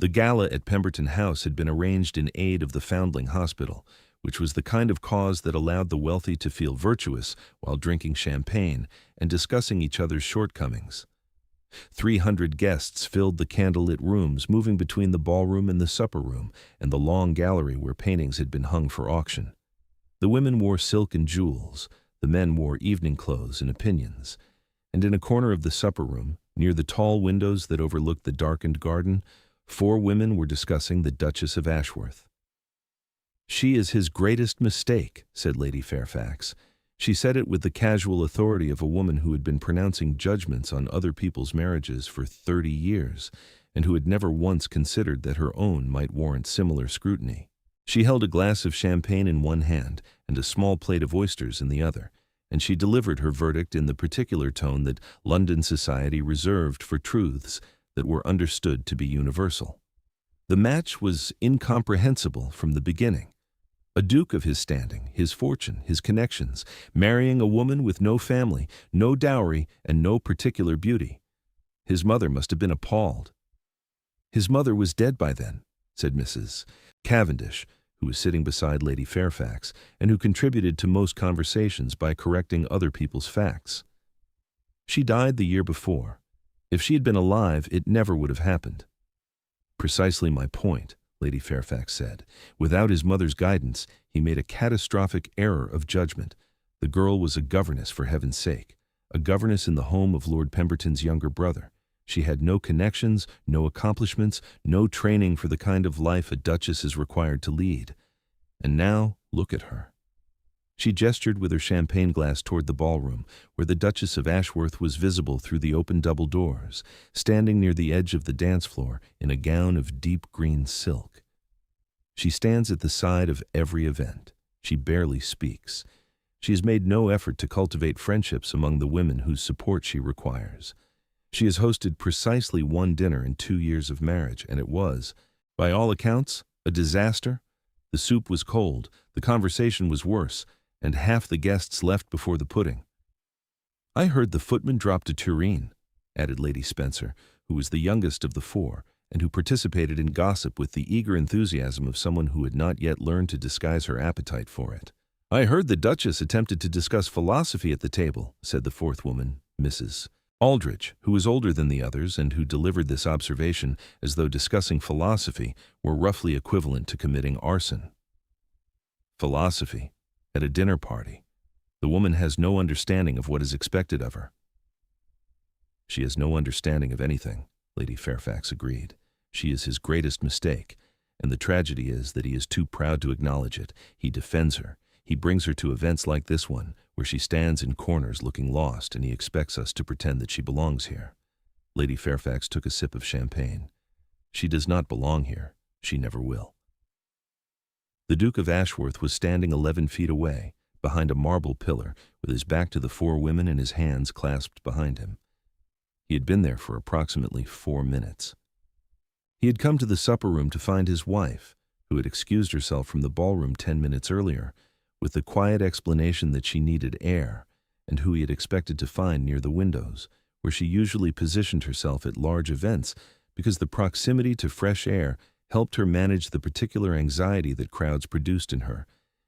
The gala at Pemberton House had been arranged in aid of the Foundling Hospital, which was the kind of cause that allowed the wealthy to feel virtuous while drinking champagne and discussing each other's shortcomings. 300 guests filled the candlelit rooms, moving between the ballroom and the supper room and the long gallery where paintings had been hung for auction. The women wore silk and jewels, the men wore evening clothes and opinions, and in a corner of the supper room, near the tall windows that overlooked the darkened garden, 4 women were discussing the Duchess of Ashworth. "She is his greatest mistake," said Lady Fairfax. She said it with the casual authority of a woman who had been pronouncing judgments on other people's marriages for 30 years, and who had never once considered that her own might warrant similar scrutiny. She held a glass of champagne in one hand and a small plate of oysters in the other, and she delivered her verdict in the particular tone that London society reserved for truths that were understood to be universal. The match was incomprehensible from the beginning. A duke of his standing, his fortune, his connections, marrying a woman with no family, no dowry, and no particular beauty. His mother must have been appalled. "His mother was dead by then," said Mrs. Cavendish, who was sitting beside Lady Fairfax, and who contributed to most conversations by correcting other people's facts. "She died the year before. If she had been alive, it never would have happened." "Precisely my point," Lady Fairfax said. "Without his mother's guidance, he made a catastrophic error of judgment. The girl was a governess, for heaven's sake, a governess in the home of Lord Pemberton's younger brother. She had no connections, no accomplishments, no training for the kind of life a duchess is required to lead. And now, look at her." She gestured with her champagne glass toward the ballroom, where the Duchess of Ashworth was visible through the open double doors, standing near the edge of the dance floor in a gown of deep green silk. She stands at the side of every event. She barely speaks. She has made no effort to cultivate friendships among the women whose support she requires. She has hosted precisely 1 dinner in 2 years of marriage, and it was, by all accounts, a disaster. The soup was cold, the conversation was worse, and half the guests left before the pudding. "I heard the footman dropped a tureen," added Lady Spencer, who was the youngest of the 4, and who participated in gossip with the eager enthusiasm of someone who had not yet learned to disguise her appetite for it. "I heard the Duchess attempted to discuss philosophy at the table," said the 4th woman, Mrs. Aldrich, who was older than the others and who delivered this observation as though discussing philosophy were roughly equivalent to committing arson. "Philosophy? At a dinner party? The woman has no understanding of what is expected of her." "She has no understanding of anything," Lady Fairfax agreed. "She is his greatest mistake, and the tragedy is that he is too proud to acknowledge it. He defends her. He brings her to events like this one, where she stands in corners looking lost, and he expects us to pretend that she belongs here." Lady Fairfax took a sip of champagne. "She does not belong here. She never will." The Duke of Ashworth was standing 11 feet away, behind a marble pillar, with his back to the 4 women and his hands clasped behind him. He had been there for approximately 4 minutes. He had come to the supper room to find his wife, who had excused herself from the ballroom 10 minutes earlier, with the quiet explanation that she needed air, and who he had expected to find near the windows, where she usually positioned herself at large events, because the proximity to fresh air helped her manage the particular anxiety that crowds produced in her,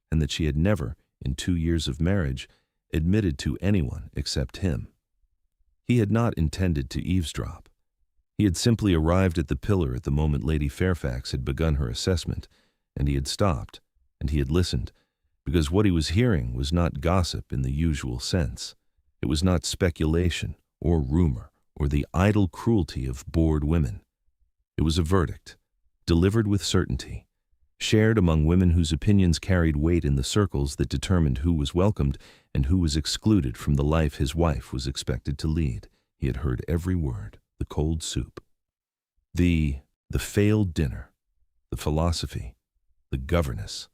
and that she had never, in 2 years of marriage, admitted to anyone except him. He had not intended to eavesdrop. He had simply arrived at the pillar at the moment Lady Fairfax had begun her assessment, and he had stopped, and he had listened, because what he was hearing was not gossip in the usual sense. It was not speculation or rumor or the idle cruelty of bored women. It was a verdict, delivered with certainty, shared among women whose opinions carried weight in the circles that determined who was welcomed and who was excluded from the life his wife was expected to lead. He had heard every word: the cold soup, the failed dinner, the philosophy, the governess,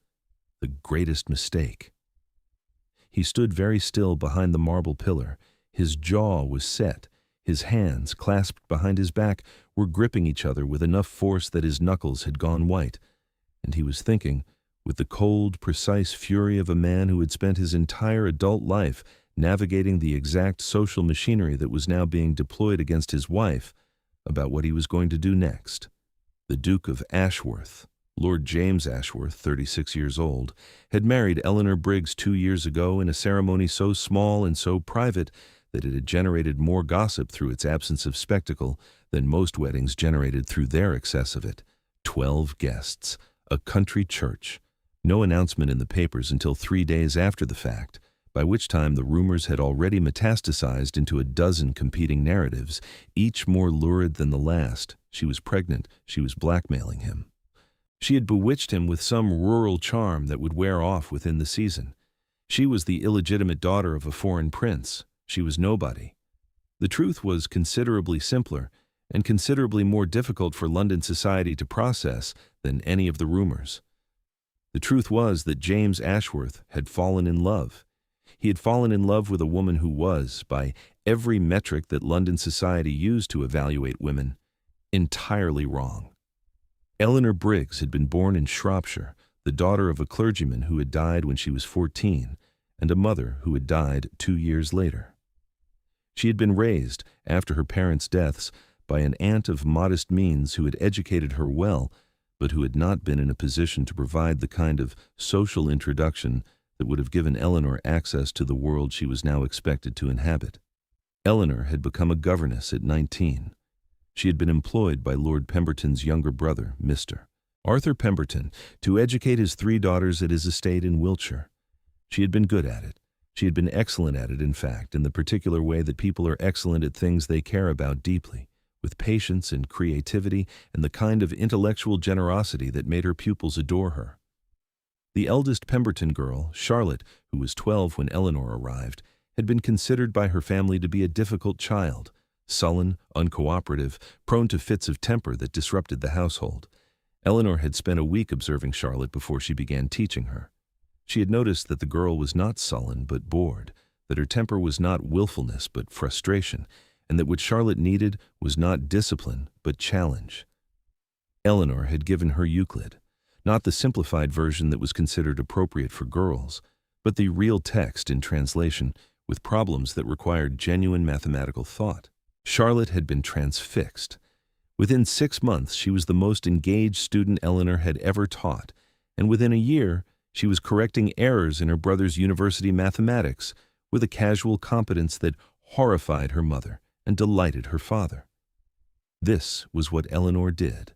the greatest mistake. He stood very still behind the marble pillar. His jaw was set. His hands, clasped behind his back, were gripping each other with enough force that his knuckles had gone white, and he was thinking, with the cold, precise fury of a man who had spent his entire adult life navigating the exact social machinery that was now being deployed against his wife, about what he was going to do next. The Duke of Ashworth, Lord James Ashworth, 36 years old, had married Eleanor Briggs 2 years ago in a ceremony so small and so private that it had generated more gossip through its absence of spectacle than most weddings generated through their excess of it. 12 guests, a country church, no announcement in the papers until 3 days after the fact, by which time the rumors had already metastasized into a dozen competing narratives, each more lurid than the last. She was pregnant, she was blackmailing him. She had bewitched him with some rural charm that would wear off within the season. She was the illegitimate daughter of a foreign prince. She was nobody. The truth was considerably simpler and considerably more difficult for London society to process than any of the rumors. The truth was that James Ashworth had fallen in love. He had fallen in love with a woman who was, by every metric that London society used to evaluate women, entirely wrong. Eleanor Briggs had been born in Shropshire, the daughter of a clergyman who had died when she was 14, and a mother who had died 2 years later. She had been raised, after her parents' deaths, by an aunt of modest means who had educated her well, but who had not been in a position to provide the kind of social introduction that would have given Eleanor access to the world she was now expected to inhabit. Eleanor had become a governess at 19. She had been employed by Lord Pemberton's younger brother, Mr. Arthur Pemberton, to educate his 3 daughters at his estate in Wiltshire. She had been good at it. She had been excellent at it, in fact, in the particular way that people are excellent at things they care about deeply, with patience and creativity and the kind of intellectual generosity that made her pupils adore her. The eldest Pemberton girl, Charlotte, who was 12 when Eleanor arrived, had been considered by her family to be a difficult child, sullen, uncooperative, prone to fits of temper that disrupted the household. Eleanor had spent a week observing Charlotte before she began teaching her. She had noticed that the girl was not sullen but bored, that her temper was not willfulness but frustration, and that what Charlotte needed was not discipline but challenge. Eleanor had given her Euclid, not the simplified version that was considered appropriate for girls, but the real text in translation with problems that required genuine mathematical thought. Charlotte had been transfixed. Within 6 months, she was the most engaged student Eleanor had ever taught, and within a year, she was correcting errors in her brother's university mathematics with a casual competence that horrified her mother and delighted her father. This was what Eleanor did.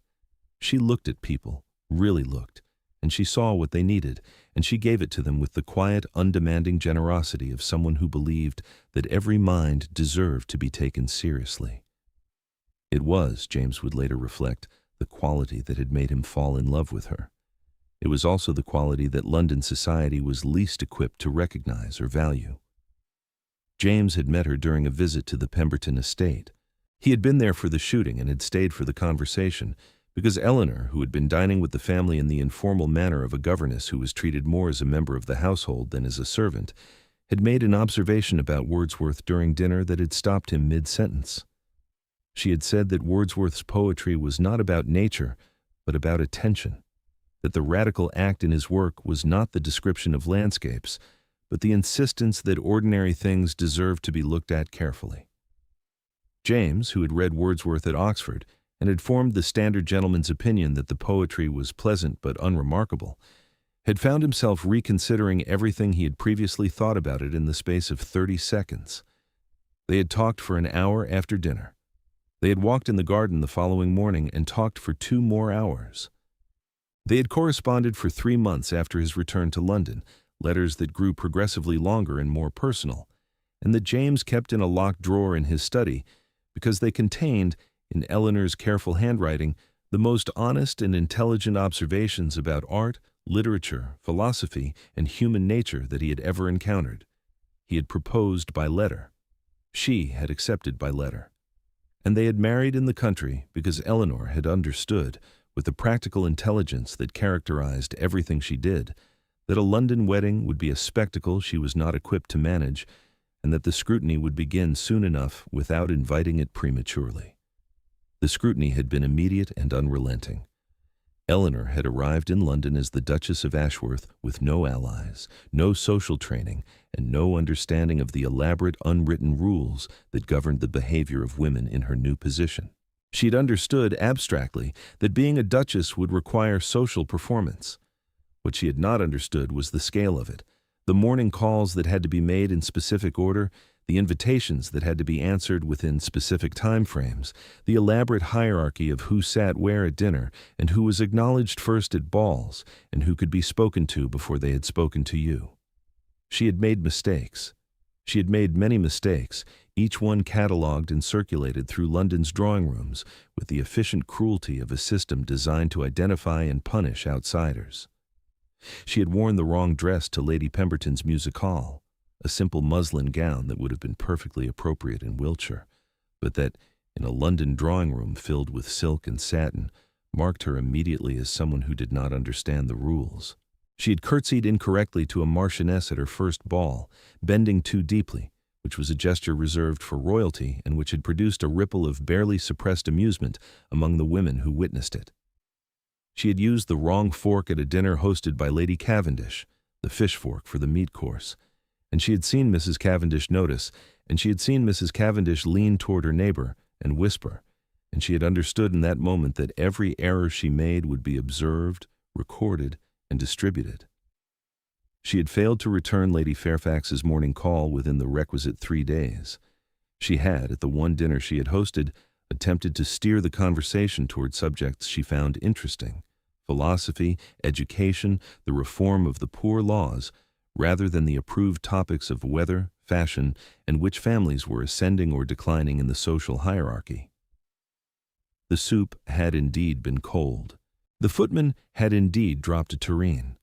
She looked at people, really looked, and she saw what they needed, and she gave it to them with the quiet, undemanding generosity of someone who believed that every mind deserved to be taken seriously. It was, James would later reflect, the quality that had made him fall in love with her. It was also the quality that London society was least equipped to recognize or value. James had met her during a visit to the Pemberton estate. He had been there for the shooting and had stayed for the conversation, because Eleanor, who had been dining with the family in the informal manner of a governess who was treated more as a member of the household than as a servant, had made an observation about Wordsworth during dinner that had stopped him mid-sentence. She had said that Wordsworth's poetry was not about nature, but about attention, that the radical act in his work was not the description of landscapes, but the insistence that ordinary things deserved to be looked at carefully. James, who had read Wordsworth at Oxford, and had formed the standard gentleman's opinion that the poetry was pleasant but unremarkable, had found himself reconsidering everything he had previously thought about it in the space of 30 seconds. They had talked for an hour after dinner. They had walked in the garden the following morning and talked for 2 more hours. They had corresponded for 3 months after his return to London, letters that grew progressively longer and more personal, and that James kept in a locked drawer in his study because they contained, in Eleanor's careful handwriting, the most honest and intelligent observations about art, literature, philosophy, and human nature that he had ever encountered. He had proposed by letter. She had accepted by letter. And they had married in the country because Eleanor had understood, with the practical intelligence that characterized everything she did, that a London wedding would be a spectacle she was not equipped to manage, and that the scrutiny would begin soon enough without inviting it prematurely. The scrutiny had been immediate and unrelenting. Eleanor had arrived in London as the Duchess of Ashworth with no allies, no social training, and no understanding of the elaborate unwritten rules that governed the behavior of women in her new position. She'd understood, abstractly, that being a duchess would require social performance. What she had not understood was the scale of it, the morning calls that had to be made in specific order, the invitations that had to be answered within specific time frames, the elaborate hierarchy of who sat where at dinner and who was acknowledged first at balls and who could be spoken to before they had spoken to you. She had made mistakes. She had made many mistakes, each one catalogued and circulated through London's drawing rooms with the efficient cruelty of a system designed to identify and punish outsiders. She had worn the wrong dress to Lady Pemberton's music hall, a simple muslin gown that would have been perfectly appropriate in Wiltshire, but that, in a London drawing room filled with silk and satin, marked her immediately as someone who did not understand the rules. She had curtsied incorrectly to a marchioness at her first ball, bending too deeply, which was a gesture reserved for royalty and which had produced a ripple of barely suppressed amusement among the women who witnessed it. She had used the wrong fork at a dinner hosted by Lady Cavendish, the fish fork for the meat course, and she had seen Mrs. Cavendish notice, and she had seen Mrs. Cavendish lean toward her neighbor and whisper, and she had understood in that moment that every error she made would be observed, recorded, and distributed. She had failed to return Lady Fairfax's morning call within the requisite 3 days. She had, at the one dinner she had hosted, attempted to steer the conversation toward subjects she found interesting, philosophy, education, the reform of the poor laws, rather than the approved topics of weather, fashion, and which families were ascending or declining in the social hierarchy. The soup had indeed been cold. The footman had indeed dropped a tureen,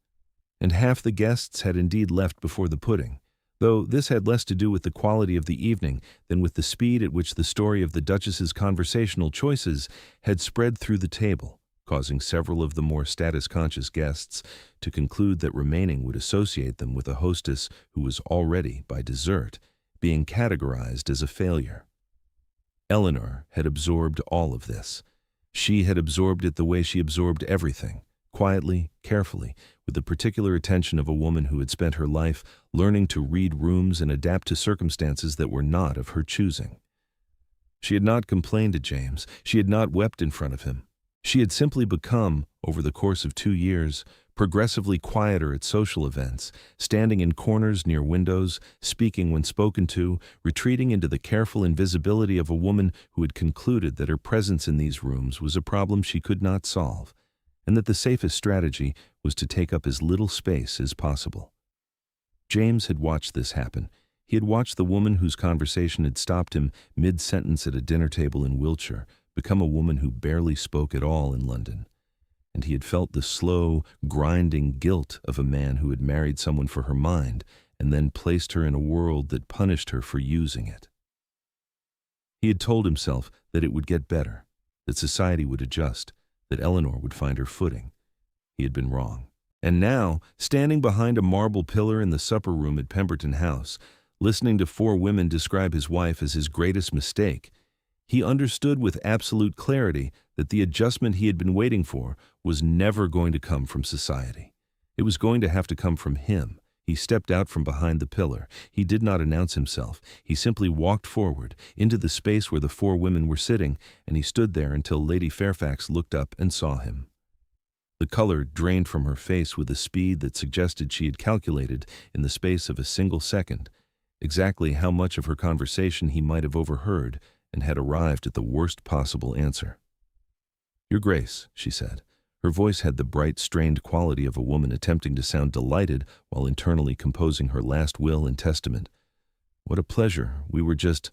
and half the guests had indeed left before the pudding, though this had less to do with the quality of the evening than with the speed at which the story of the Duchess's conversational choices had spread through the table, causing several of the more status-conscious guests to conclude that remaining would associate them with a hostess who was already, by dessert, being categorized as a failure. Eleanor had absorbed all of this. She had absorbed it the way she absorbed everything, quietly, carefully, with the particular attention of a woman who had spent her life learning to read rooms and adapt to circumstances that were not of her choosing. She had not complained to James. She had not wept in front of him. She had simply become, over the course of 2 years, progressively quieter at social events, standing in corners near windows, speaking when spoken to, retreating into the careful invisibility of a woman who had concluded that her presence in these rooms was a problem she could not solve, and that the safest strategy was to take up as little space as possible. James had watched this happen. He had watched the woman whose conversation had stopped him mid-sentence at a dinner table in Wiltshire become a woman who barely spoke at all in London, and he had felt the slow, grinding guilt of a man who had married someone for her mind and then placed her in a world that punished her for using it. He had told himself that it would get better, that society would adjust, that Eleanor would find her footing. He had been wrong. And now, standing behind a marble pillar in the supper room at Pemberton House, listening to 4 women describe his wife as his greatest mistake, he understood with absolute clarity that the adjustment he had been waiting for was never going to come from society. It was going to have to come from him. He stepped out from behind the pillar. He did not announce himself. He simply walked forward, into the space where the 4 women were sitting, and he stood there until Lady Fairfax looked up and saw him. The color drained from her face with a speed that suggested she had calculated, in the space of a single second, exactly how much of her conversation he might have overheard, and had arrived at the worst possible answer. "Your Grace," she said. Her voice had the bright, strained quality of a woman attempting to sound delighted while internally composing her last will and testament. "What a pleasure. We were just—"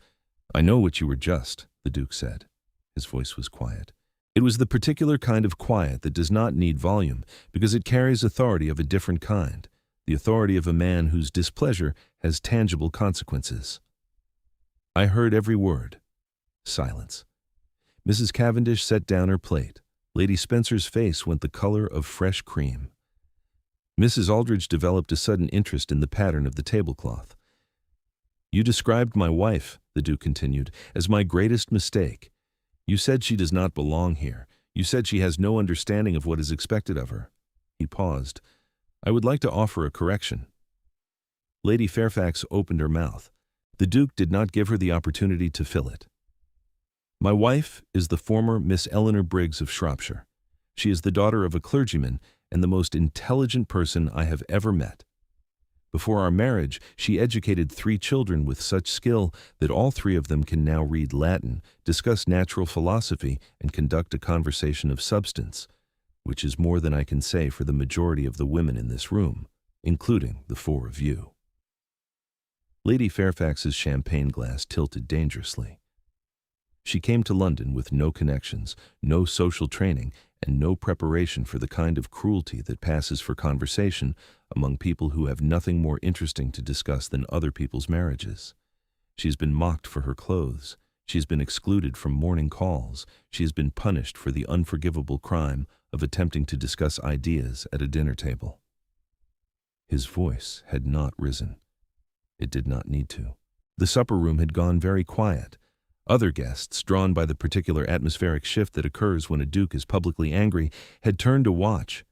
"I know what you were just," the Duke said. His voice was quiet. It was the particular kind of quiet that does not need volume, because it carries authority of a different kind, the authority of a man whose displeasure has tangible consequences. "I heard every word." Silence. Mrs. Cavendish set down her plate. Lady Spencer's face went the color of fresh cream. Mrs. Aldridge developed a sudden interest in the pattern of the tablecloth. "You described my wife," the Duke continued, "as my greatest mistake. You said she does not belong here. You said she has no understanding of what is expected of her." He paused. "I would like to offer a correction." Lady Fairfax opened her mouth. The Duke did not give her the opportunity to fill it. My wife is the former Miss Eleanor Briggs of Shropshire. She is the daughter of a clergyman and the most intelligent person I have ever met. Before our marriage, she educated 3 children with such skill that all 3 of them can now read Latin, discuss natural philosophy, and conduct a conversation of substance, which is more than I can say for the majority of the women in this room, including the 4 of you. Lady Fairfax's champagne glass tilted dangerously. She came to London with no connections, no social training, and no preparation for the kind of cruelty that passes for conversation among people who have nothing more interesting to discuss than other people's marriages. She has been mocked for her clothes. She has been excluded from morning calls. She has been punished for the unforgivable crime of attempting to discuss ideas at a dinner table. His voice had not risen. It did not need to. The supper room had gone very quiet. Other guests, drawn by the particular atmospheric shift that occurs when a duke is publicly angry, had turned to watch.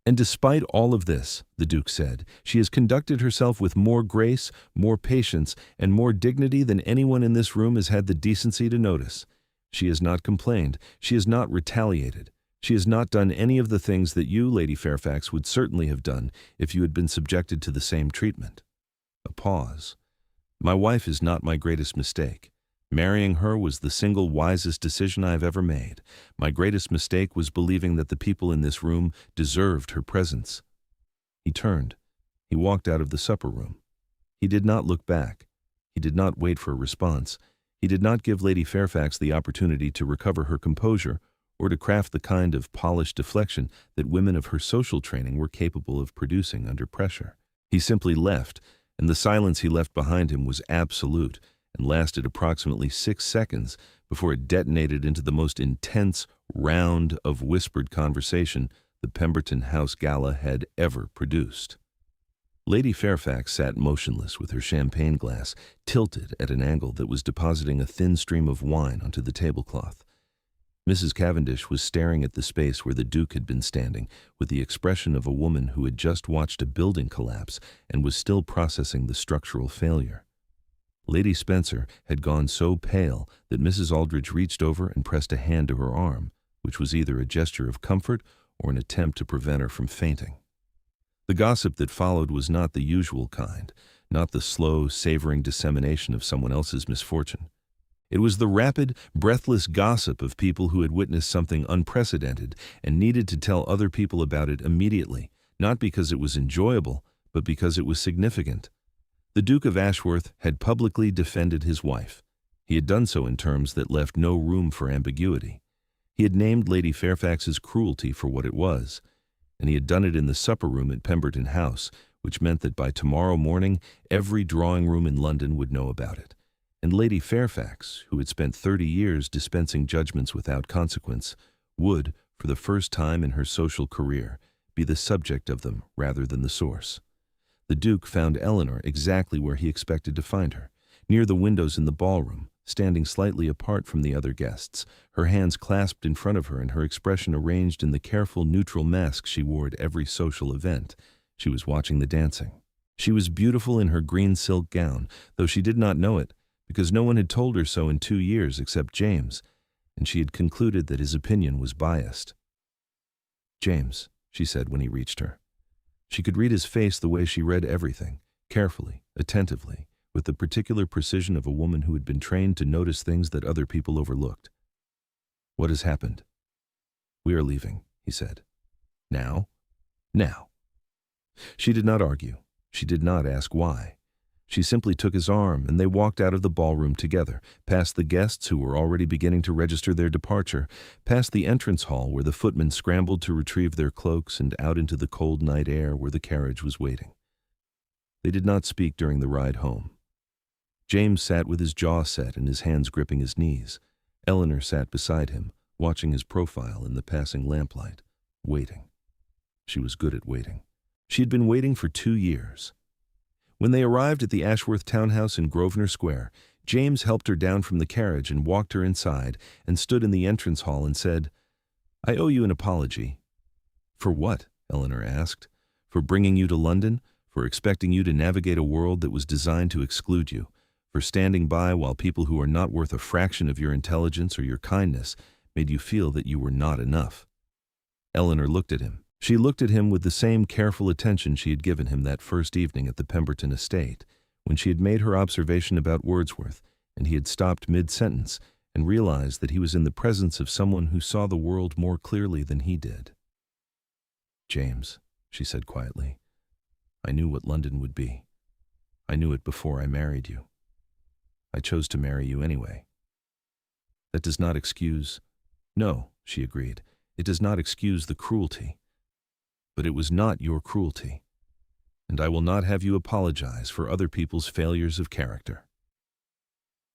And despite all of this, the Duke said, she has conducted herself with more grace, more patience, and more dignity than anyone in this room has had the decency to notice. She has not complained. She has not retaliated. She has not done any of the things that you, Lady Fairfax, would certainly have done if you had been subjected to the same treatment. A pause. My wife is not my greatest mistake. Marrying her was the single wisest decision I have ever made. My greatest mistake was believing that the people in this room deserved her presence. He turned. He walked out of the supper room. He did not look back. He did not wait for a response. He did not give Lady Fairfax the opportunity to recover her composure or to craft the kind of polished deflection that women of her social training were capable of producing under pressure. He simply left, and the silence he left behind him was absolute and lasted approximately 6 seconds before it detonated into the most intense round of whispered conversation the Pemberton House Gala had ever produced. Lady Fairfax sat motionless with her champagne glass tilted at an angle that was depositing a thin stream of wine onto the tablecloth. Mrs. Cavendish was staring at the space where the Duke had been standing with the expression of a woman who had just watched a building collapse and was still processing the structural failure. Lady Spencer had gone so pale that Mrs. Aldridge reached over and pressed a hand to her arm, which was either a gesture of comfort or an attempt to prevent her from fainting. The gossip that followed was not the usual kind, not the slow, savoring dissemination of someone else's misfortune. It was the rapid, breathless gossip of people who had witnessed something unprecedented and needed to tell other people about it immediately, not because it was enjoyable, but because it was significant. The Duke of Ashworth had publicly defended his wife. He had done so in terms that left no room for ambiguity. He had named Lady Fairfax's cruelty for what it was, and he had done it in the supper room at Pemberton House, which meant that by tomorrow morning every drawing room in London would know about it. And Lady Fairfax, who had spent 30 years dispensing judgments without consequence, would, for the first time in her social career, be the subject of them rather than the source. The Duke found Eleanor exactly where he expected to find her, near the windows in the ballroom, standing slightly apart from the other guests, her hands clasped in front of her and her expression arranged in the careful, neutral mask she wore at every social event. She was watching the dancing. She was beautiful in her green silk gown, though she did not know it, because no one had told her so in 2 years except James, and she had concluded that his opinion was biased. "James," she said when he reached her. She could read his face the way she read everything, carefully, attentively, with the particular precision of a woman who had been trained to notice things that other people overlooked. "What has happened?" "We are leaving," he said. "Now?" "Now." She did not argue. She did not ask why. She simply took his arm, and they walked out of the ballroom together, past the guests who were already beginning to register their departure, past the entrance hall where the footmen scrambled to retrieve their cloaks, and out into the cold night air where the carriage was waiting. They did not speak during the ride home. James sat with his jaw set and his hands gripping his knees. Eleanor sat beside him, watching his profile in the passing lamplight, waiting. She was good at waiting. She had been waiting for 2 years. When they arrived at the Ashworth townhouse in Grosvenor Square, James helped her down from the carriage and walked her inside and stood in the entrance hall and said, "I owe you an apology." "For what?" Eleanor asked. "For bringing you to London? For expecting you to navigate a world that was designed to exclude you? for standing by while people who are not worth a fraction of your intelligence or your kindness made you feel that you were not enough. Eleanor looked at him. She looked at him with the same careful attention she had given him that first evening at the Pemberton estate, when she had made her observation about Wordsworth, and he had stopped mid-sentence and realized that he was in the presence of someone who saw the world more clearly than he did. "James," she said quietly, "I knew what London would be. I knew it before I married you. I chose to marry you anyway. That does not excuse—" "No," she agreed, "it does not excuse the cruelty. But it was not your cruelty, and I will not have you apologize for other people's failures of character."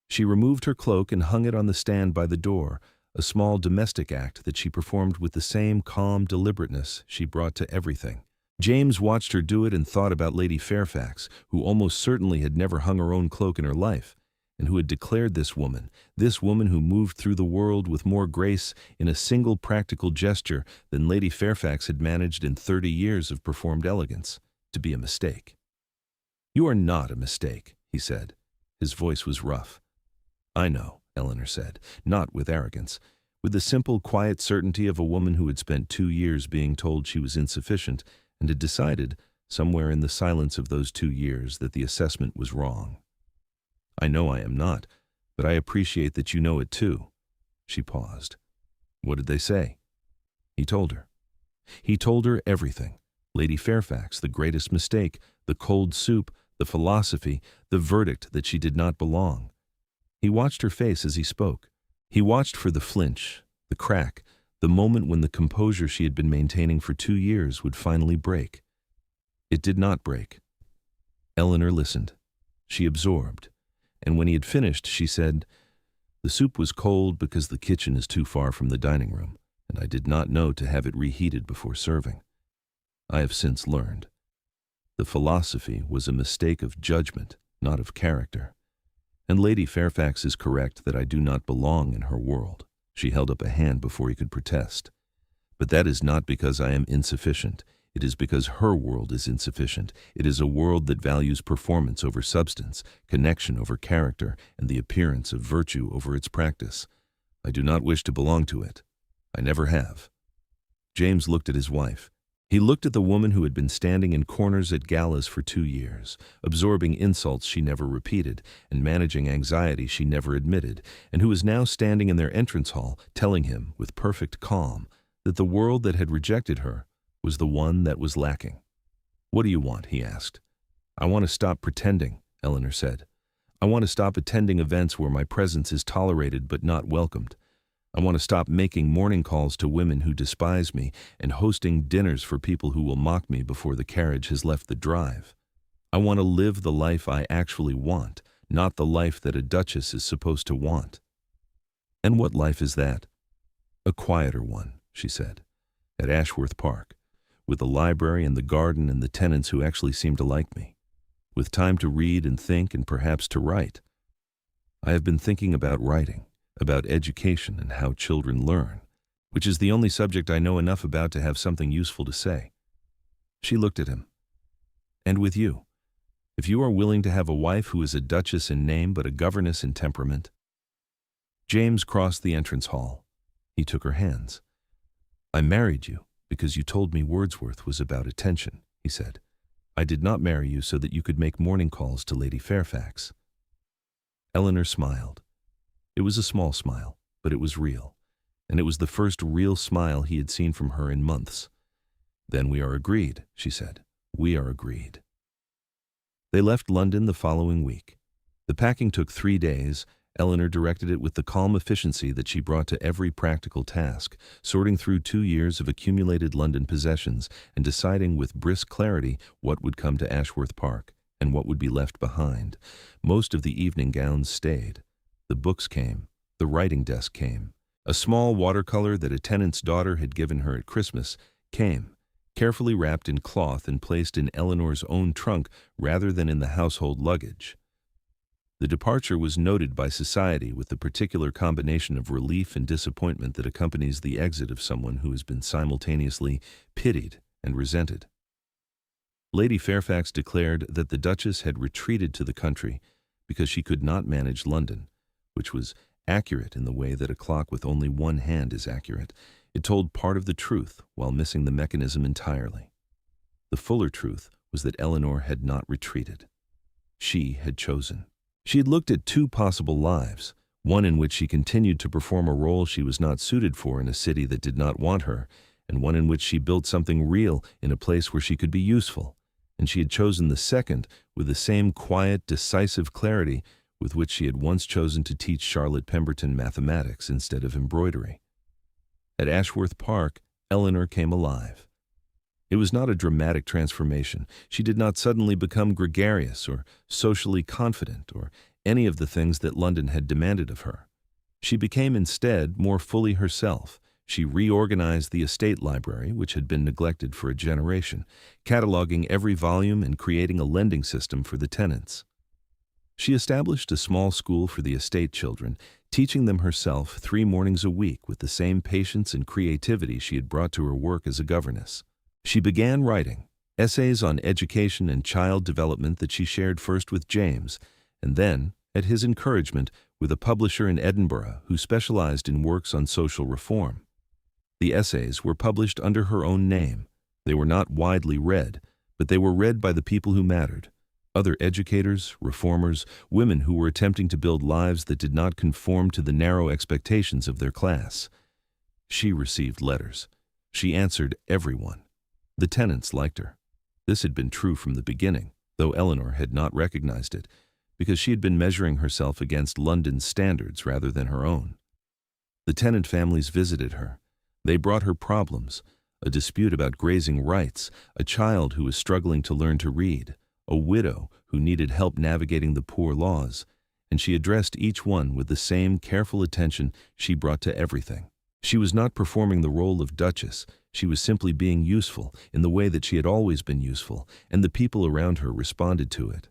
She removed her cloak and hung it on the stand by the door, a small domestic act that she performed with the same calm deliberateness she brought to everything. James watched her do it and thought about Lady Fairfax, who almost certainly had never hung her own cloak in her life, and who had declared this woman who moved through the world with more grace in a single practical gesture than Lady Fairfax had managed in 30 years of performed elegance, to be a mistake. "You are not a mistake," he said. His voice was rough. "I know," Eleanor said, not with arrogance, with the simple, quiet certainty of a woman who had spent 2 years being told she was insufficient and had decided, somewhere in the silence of those 2 years, that the assessment was wrong. "I know I am not, but I appreciate that you know it too." She paused. "What did they say?" He told her. He told her everything. Lady Fairfax, the greatest mistake, the cold soup, the philosophy, the verdict that she did not belong. He watched her face as he spoke. He watched for the flinch, the crack, the moment when the composure she had been maintaining for 2 years would finally break. It did not break. Eleanor listened. She absorbed. And when he had finished, she said, "The soup was cold because the kitchen is too far from the dining room, and I did not know to have it reheated before serving. I have since learned. The philosophy was a mistake of judgment, not of character. And Lady Fairfax is correct that I do not belong in her world." She held up a hand before he could protest. "But that is not because I am insufficient. It is because her world is insufficient. It is a world that values performance over substance, connection over character, and the appearance of virtue over its practice. I do not wish to belong to it. I never have." James looked at his wife. He looked at the woman who had been standing in corners at galas for 2 years, absorbing insults she never repeated, and managing anxiety she never admitted, and who was now standing in their entrance hall, telling him, with perfect calm, that the world that had rejected her was the one that was lacking. "What do you want?" he asked. "I want to stop pretending," Eleanor said. "I want to stop attending events where my presence is tolerated but not welcomed. I want to stop making morning calls to women who despise me and hosting dinners for people who will mock me before the carriage has left the drive. I want to live the life I actually want, not the life that a duchess is supposed to want." "And what life is that?" "A quieter one," she said, "at Ashworth Park, with the library and the garden and the tenants who actually seem to like me, with time to read and think and perhaps to write. I have been thinking about writing, about education and how children learn, which is the only subject I know enough about to have something useful to say." She looked at him. "And with you, if you are willing to have a wife who is a duchess in name but a governess in temperament?" James crossed the entrance hall. He took her hands. "I married you because you told me Wordsworth was about attention," he said. "I did not marry you so that you could make morning calls to Lady Fairfax." Eleanor smiled. It was a small smile, but it was real, and it was the first real smile he had seen from her in months. "Then we are agreed," she said. "We are agreed." They left London the following week. The packing took 3 days. Eleanor directed it with the calm efficiency that she brought to every practical task, sorting through 2 years of accumulated London possessions and deciding with brisk clarity what would come to Ashworth Park and what would be left behind. Most of the evening gowns stayed. The books came. The writing desk came. A small watercolor that a tenant's daughter had given her at Christmas came, carefully wrapped in cloth and placed in Eleanor's own trunk rather than in the household luggage. The departure was noted by society with the particular combination of relief and disappointment that accompanies the exit of someone who has been simultaneously pitied and resented. Lady Fairfax declared that the Duchess had retreated to the country, because she could not manage London, which was accurate in the way that a clock with only one hand is accurate. It told part of the truth while missing the mechanism entirely. The fuller truth was that Eleanor had not retreated. She had chosen. She had looked at two possible lives, one in which she continued to perform a role she was not suited for in a city that did not want her, and one in which she built something real in a place where she could be useful. And she had chosen the second with the same quiet, decisive clarity with which she had once chosen to teach Charlotte Pemberton mathematics instead of embroidery. At Ashworth Park, Eleanor came alive. It was not a dramatic transformation. She did not suddenly become gregarious or socially confident or any of the things that London had demanded of her. She became instead more fully herself. She reorganized the estate library, which had been neglected for a generation, cataloging every volume and creating a lending system for the tenants. She established a small school for the estate children, teaching them herself 3 mornings a week with the same patience and creativity she had brought to her work as a governess. She began writing essays on education and child development that she shared first with James, and then, at his encouragement, with a publisher in Edinburgh who specialized in works on social reform. The essays were published under her own name. They were not widely read, but they were read by the people who mattered. Other educators, reformers, women who were attempting to build lives that did not conform to the narrow expectations of their class. She received letters. She answered everyone. The tenants liked her. This had been true from the beginning, though Eleanor had not recognized it, because she had been measuring herself against London's standards rather than her own. The tenant families visited her. They brought her problems, a dispute about grazing rights, a child who was struggling to learn to read, a widow who needed help navigating the poor laws, and she addressed each one with the same careful attention she brought to everything. She was not performing the role of duchess. She was simply being useful in the way that she had always been useful, and the people around her responded to it.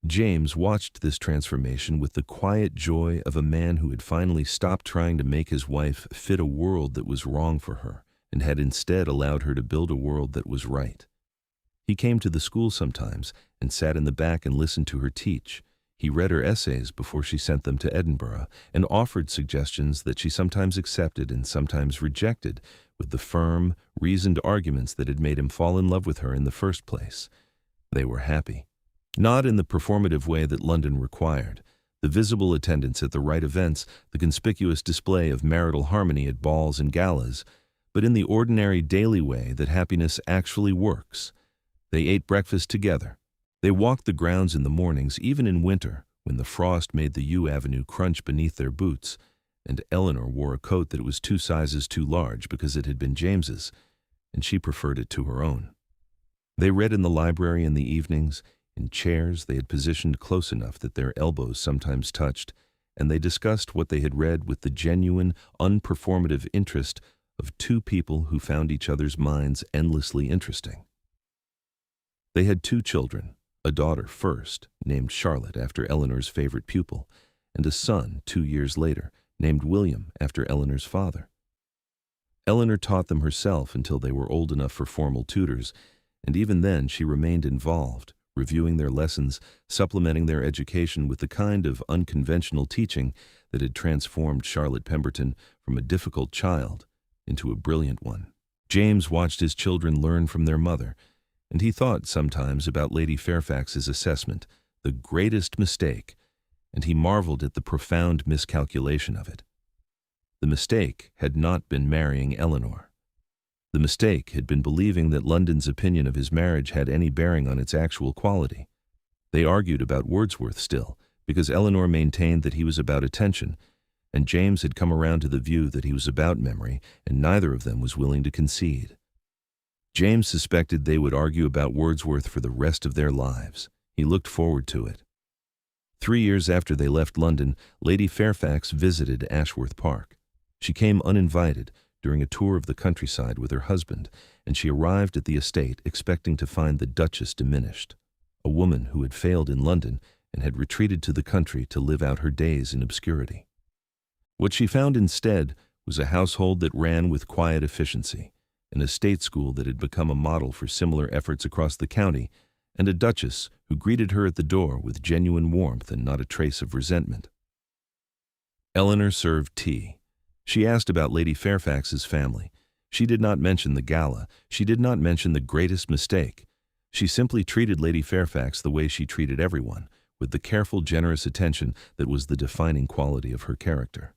James watched this transformation with the quiet joy of a man who had finally stopped trying to make his wife fit a world that was wrong for her, and had instead allowed her to build a world that was right. He came to the school sometimes and sat in the back and listened to her teach. He read her essays before she sent them to Edinburgh and offered suggestions that she sometimes accepted and sometimes rejected with the firm, reasoned arguments that had made him fall in love with her in the first place. They were happy. Not in the performative way that London required, the visible attendance at the right events, the conspicuous display of marital harmony at balls and galas, but in the ordinary daily way that happiness actually works. They ate breakfast together. They walked the grounds in the mornings, even in winter, when the frost made the yew avenue crunch beneath their boots, and Eleanor wore a coat that was 2 sizes too large because it had been James's, and she preferred it to her own. They read in the library in the evenings, in chairs they had positioned close enough that their elbows sometimes touched, and they discussed what they had read with the genuine, unperformative interest of 2 people who found each other's minds endlessly interesting. They had 2 children, a daughter first, named Charlotte after Eleanor's favorite pupil, and a son 2 years later, named William after Eleanor's father. Eleanor taught them herself until they were old enough for formal tutors, and even then she remained involved, reviewing their lessons, supplementing their education with the kind of unconventional teaching that had transformed Charlotte Pemberton from a difficult child into a brilliant one. James watched his children learn from their mother, and he thought sometimes about Lady Fairfax's assessment, the greatest mistake, and he marveled at the profound miscalculation of it. The mistake had not been marrying Eleanor. The mistake had been believing that London's opinion of his marriage had any bearing on its actual quality. They argued about Wordsworth still, because Eleanor maintained that he was about attention, and James had come around to the view that he was about memory, and neither of them was willing to concede. James suspected they would argue about Wordsworth for the rest of their lives. He looked forward to it. 3 years after they left London, Lady Fairfax visited Ashworth Park. She came uninvited during a tour of the countryside with her husband, and she arrived at the estate expecting to find the Duchess diminished, a woman who had failed in London and had retreated to the country to live out her days in obscurity. What she found instead was a household that ran with quiet efficiency, an estate school that had become a model for similar efforts across the county, and a duchess who greeted her at the door with genuine warmth and not a trace of resentment. Eleanor served tea. She asked about Lady Fairfax's family. She did not mention the Gala. She did not mention the greatest mistake. She simply treated Lady Fairfax the way she treated everyone, with the careful, generous attention that was the defining quality of her character.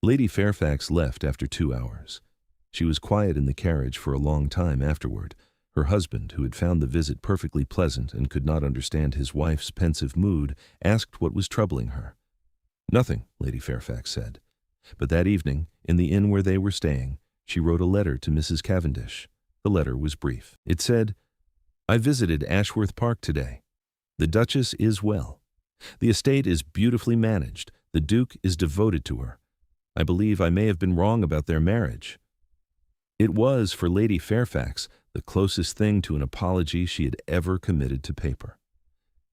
Lady Fairfax left after 2 hours. She was quiet in the carriage for a long time afterward. Her husband, who had found the visit perfectly pleasant and could not understand his wife's pensive mood, asked what was troubling her. "Nothing," Lady Fairfax said. But that evening, in the inn where they were staying, she wrote a letter to Mrs. Cavendish. The letter was brief. It said, "I visited Ashworth Park today. The Duchess is well. The estate is beautifully managed. The Duke is devoted to her. I believe I may have been wrong about their marriage." It was, for Lady Fairfax, the closest thing to an apology she had ever committed to paper.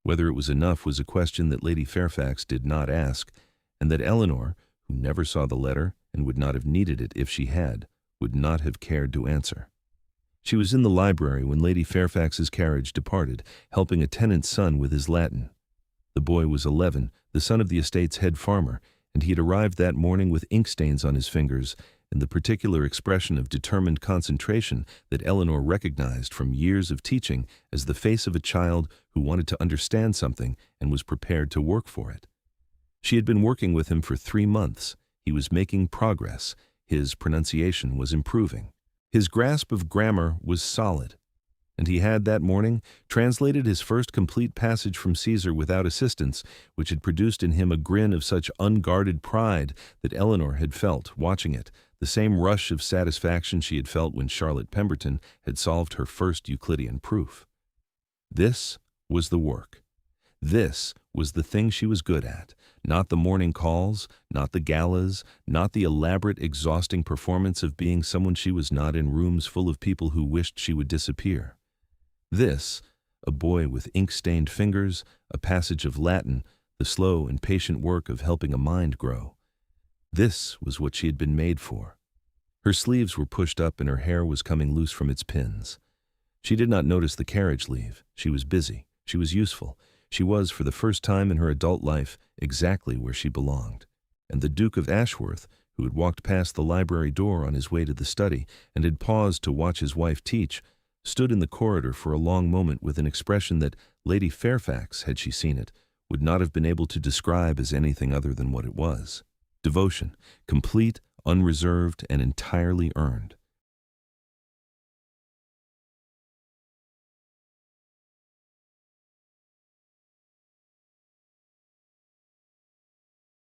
Whether it was enough was a question that Lady Fairfax did not ask, and that Eleanor, who never saw the letter and would not have needed it if she had, would not have cared to answer. She was in the library when Lady Fairfax's carriage departed, helping a tenant's son with his Latin. The boy was 11, the son of the estate's head farmer, and he had arrived that morning with ink stains on his fingers and the particular expression of determined concentration that Eleanor recognized from years of teaching as the face of a child who wanted to understand something and was prepared to work for it. She had been working with him for 3 months. He was making progress. His pronunciation was improving. His grasp of grammar was solid. And he had, that morning, translated his first complete passage from Caesar without assistance, which had produced in him a grin of such unguarded pride that Eleanor had felt, watching it, the same rush of satisfaction she had felt when Charlotte Pemberton had solved her first Euclidean proof. This was the work. This was the thing she was good at, not the morning calls, not the galas, not the elaborate, exhausting performance of being someone she was not in rooms full of people who wished she would disappear. This, a boy with ink-stained fingers, a passage of Latin, the slow and patient work of helping a mind grow. This was what she had been made for. Her sleeves were pushed up and her hair was coming loose from its pins. She did not notice the carriage leave. She was busy. She was useful. She was, for the first time in her adult life, exactly where she belonged. And the Duke of Ashworth, who had walked past the library door on his way to the study and had paused to watch his wife teach, stood in the corridor for a long moment with an expression that Lady Fairfax, had she seen it, would not have been able to describe as anything other than what it was. Devotion, complete, unreserved, and entirely earned.